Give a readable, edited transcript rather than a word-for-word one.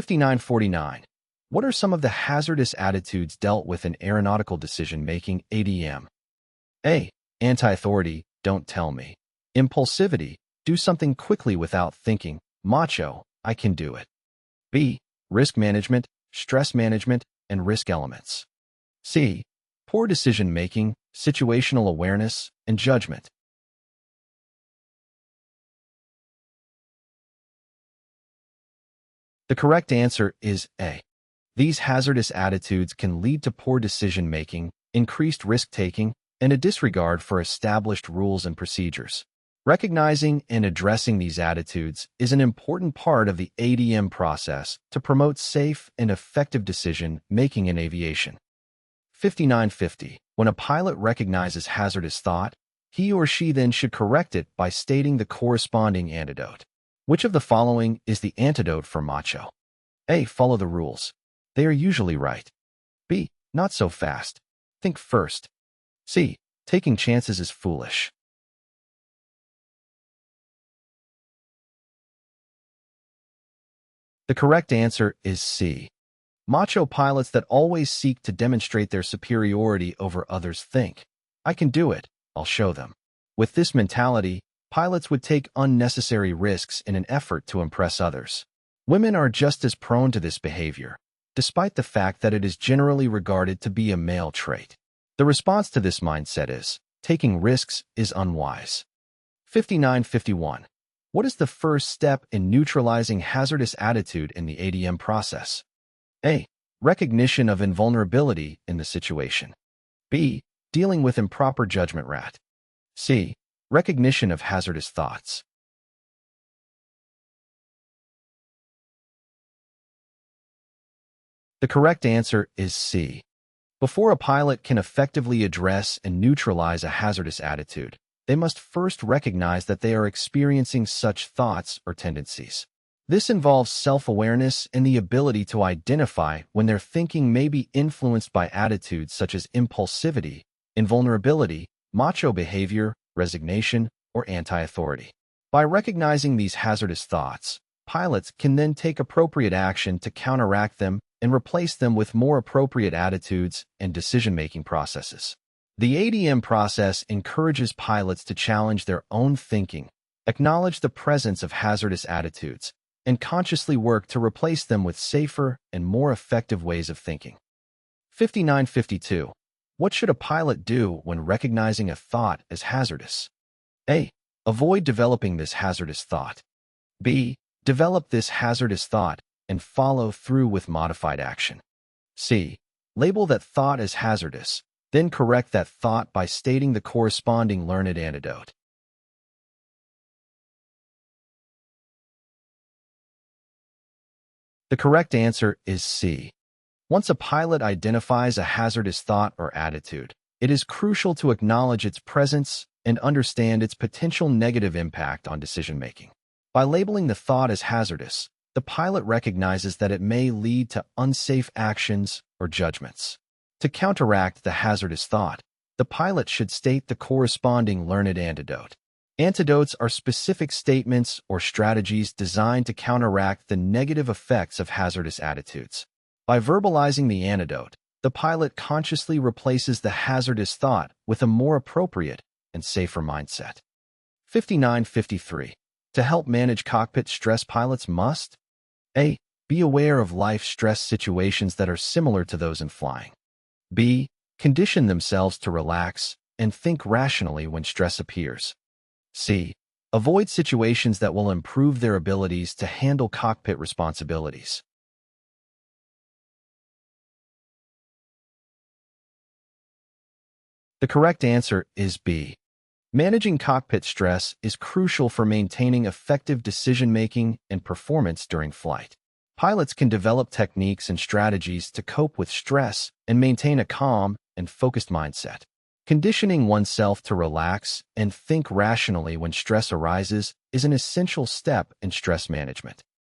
5949. What are some of the hazardous attitudes dealt with in aeronautical decision making (ADM)? A. Anti-authority, don't tell me. Impulsivity, do something quickly without thinking. Macho, I can do it. B. Risk management, stress management, and risk elements. C. Poor decision making, situational awareness, and judgment. The correct answer is A. These hazardous attitudes can lead to poor decision making, increased risk-taking, and a disregard for established rules and procedures. Recognizing and addressing these attitudes is an important part of the ADM process to promote safe and effective decision-making in aviation. 5950. When a pilot recognizes hazardous thought, he or she then should correct it by stating the corresponding antidote. Which of the following is the antidote for Macho? A. Follow the rules. They are usually right. B. Not so fast. Think first. C. Taking chances is foolish. The correct answer is C. Macho pilots that always seek to demonstrate their superiority over others think, I can do it, I'll show them. With this mentality, pilots would take unnecessary risks in an effort to impress others. Women are just as prone to this behavior, despite the fact that it is generally regarded to be a male trait. The response to this mindset is, taking risks is unwise. 5951. What is the first step in neutralizing hazardous attitude in the ADM process? A. Recognition of invulnerability in the situation. B. Dealing with improper judgment. C. Recognition of hazardous thoughts. The correct answer is C. Before a pilot can effectively address and neutralize a hazardous attitude, they must first recognize that they are experiencing such thoughts or tendencies. This involves self-awareness and the ability to identify when their thinking may be influenced by attitudes such as impulsivity, invulnerability, macho behavior, resignation, or anti-authority. By recognizing these hazardous thoughts, pilots can then take appropriate action to counteract them and replace them with more appropriate attitudes and decision-making processes. The ADM process encourages pilots to challenge their own thinking, acknowledge the presence of hazardous attitudes, and consciously work to replace them with safer and more effective ways of thinking. 5952. What should a pilot do when recognizing a thought as hazardous? A. Avoid developing this hazardous thought. B. Develop this hazardous thought and follow through with modified action. C. Label that thought as hazardous, then correct that thought by stating the corresponding learned antidote. The correct answer is C. Once a pilot identifies a hazardous thought or attitude, it is crucial to acknowledge its presence and understand its potential negative impact on decision-making. By labeling the thought as hazardous, the pilot recognizes that it may lead to unsafe actions or judgments. To counteract the hazardous thought, the pilot should state the corresponding learned antidote. Antidotes are specific statements or strategies designed to counteract the negative effects of hazardous attitudes. By verbalizing the antidote, the pilot consciously replaces the hazardous thought with a more appropriate and safer mindset. 5953. To help manage cockpit stress, pilots must A. Be aware of life stress situations that are similar to those in flying. B. Condition themselves to relax and think rationally when stress appears. C. Avoid situations that will improve their abilities to handle cockpit responsibilities. The correct answer is B. Managing cockpit stress is crucial for maintaining effective decision-making and performance during flight. Pilots can develop techniques and strategies to cope with stress and maintain a calm and focused mindset. Conditioning oneself to relax and think rationally when stress arises is an essential step in stress management.